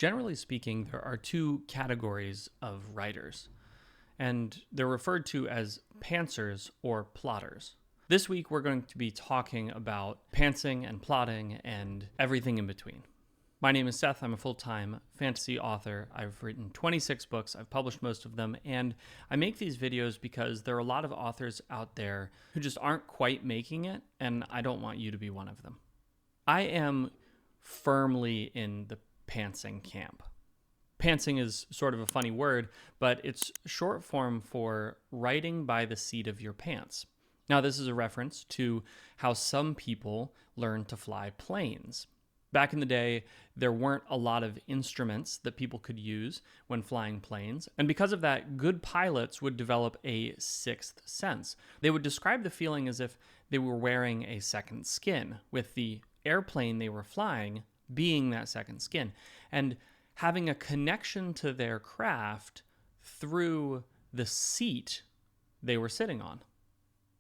Generally speaking, there are two categories of writers, and they're referred to as pantsers or plotters. This week, we're going to be talking about pantsing and plotting and everything in between. My name is Seth. I'm a full-time fantasy author. I've written 26 books. I've published most of them, and I make these videos because there are a lot of authors out there who just aren't quite making it, and I don't want you to be one of them. I am firmly in the pantsing camp. Pantsing is sort of a funny word, but it's short form for writing by the seat of your pants. Now, this is a reference to how some people learn to fly planes. Back in the day, there weren't a lot of instruments that people could use when flying planes, and because of that, good pilots would develop a sixth sense. They would describe the feeling as if they were wearing a second skin, with the airplane they were flying being that second skin, and having a connection to their craft through the seat they were sitting on.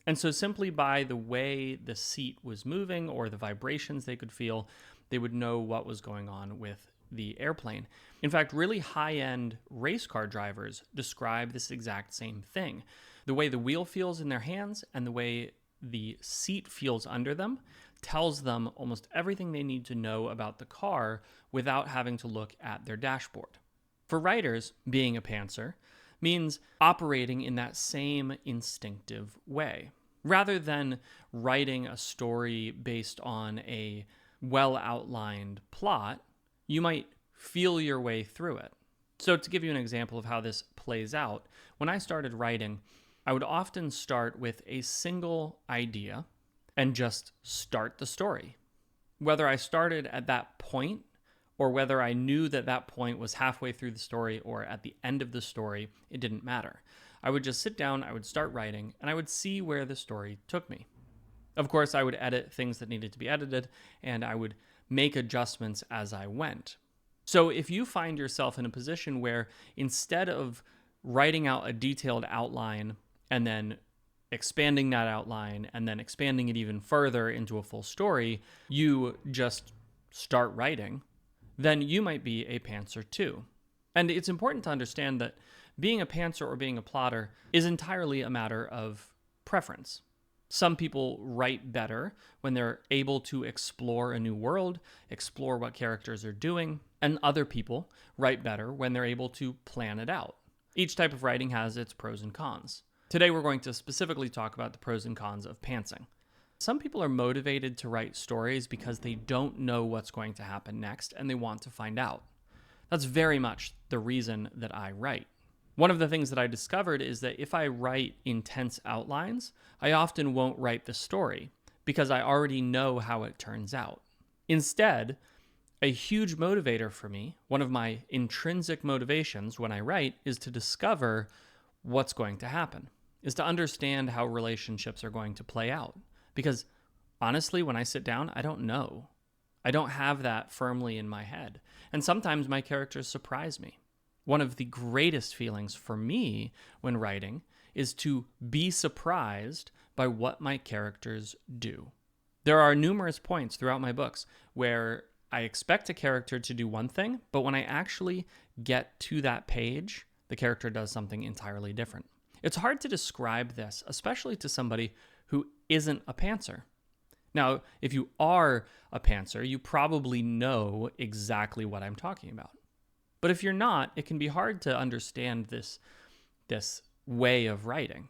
And so simply by the way the seat was moving or the vibrations they could feel, they would know what was going on with the airplane. In fact, really high-end race car drivers describe this exact same thing. The way the wheel feels in their hands and the way the seat feels under them tells them almost everything they need to know about the car without having to look at their dashboard. For writers, being a pantser means operating in that same instinctive way. Rather than writing a story based on a well-outlined plot, you might feel your way through it. So to give you an example of how this plays out, when I started writing, I would often start with a single idea and just start the story. Whether I started at that point or whether I knew that that point was halfway through the story or at the end of the story, it didn't matter. I would just sit down, I would start writing, and I would see where the story took me. Of course, I would edit things that needed to be edited, and I would make adjustments as I went. So if you find yourself in a position where instead of writing out a detailed outline and then expanding that outline and then expanding it even further into a full story, you just start writing, then you might be a pantser too. And it's important to understand that being a pantser or being a plotter is entirely a matter of preference. Some people write better when they're able to explore a new world, explore what characters are doing, and other people write better when they're able to plan it out. Each type of writing has its pros and cons. Today, we're going to specifically talk about the pros and cons of pantsing. Some people are motivated to write stories because they don't know what's going to happen next and they want to find out. That's very much the reason that I write. One of the things that I discovered is that if I write intense outlines, I often won't write the story because I already know how it turns out. Instead, a huge motivator for me, one of my intrinsic motivations when I write, is to discover what's going to happen, is to understand how relationships are going to play out. Because honestly, when I sit down, I don't know. I don't have that firmly in my head. And sometimes my characters surprise me. One of the greatest feelings for me when writing is to be surprised by what my characters do. There are numerous points throughout my books where I expect a character to do one thing, but when I actually get to that page, the character does something entirely different. It's hard to describe this, especially to somebody who isn't a pantser. Now, if you are a pantser, you probably know exactly what I'm talking about. But if you're not, it can be hard to understand this way of writing.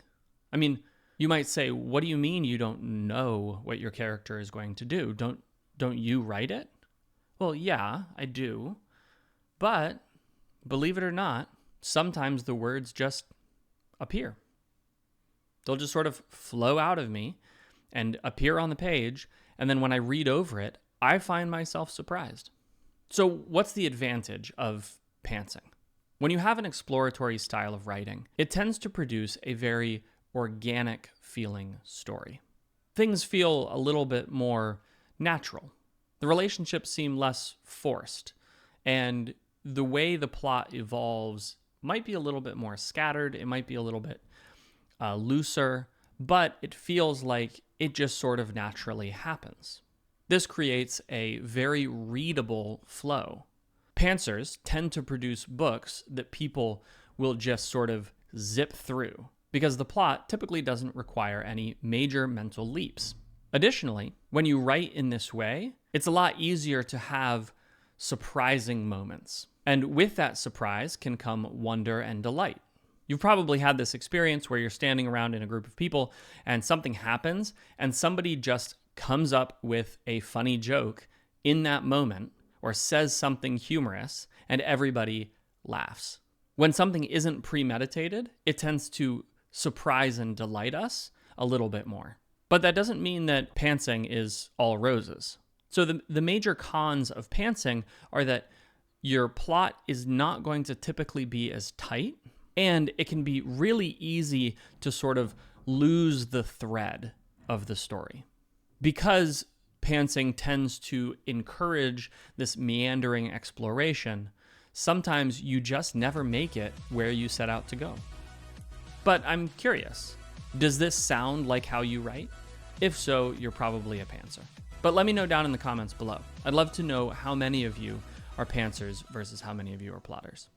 I mean, you might say, what do you mean you don't know what your character is going to do? Don't you write it? Well, yeah, I do. But believe it or not, sometimes the words just appear. They'll just sort of flow out of me and appear on the page, and then when I read over it, I find myself surprised. So what's the advantage of pantsing? When you have an exploratory style of writing, it tends to produce a very organic feeling story. Things feel a little bit more natural. The relationships seem less forced, and the way the plot evolves might be a little bit more scattered. It might be a little bit looser, but it feels like it just sort of naturally happens. This creates a very readable flow. Pantsers tend to produce books that people will just sort of zip through because the plot typically doesn't require any major mental leaps. Additionally, when you write in this way, it's a lot easier to have surprising moments. And with that surprise can come wonder and delight. You've probably had this experience where you're standing around in a group of people and something happens and somebody just comes up with a funny joke in that moment or says something humorous and everybody laughs. When something isn't premeditated, it tends to surprise and delight us a little bit more. But that doesn't mean that pantsing is all roses. So the major cons of pantsing are that your plot is not going to typically be as tight, and it can be really easy to sort of lose the thread of the story. Because pantsing tends to encourage this meandering exploration, sometimes you just never make it where you set out to go. But I'm curious, does this sound like how you write? If so, you're probably a pantser. But let me know down in the comments below. I'd love to know how many of you are pantsers versus how many of you are plotters.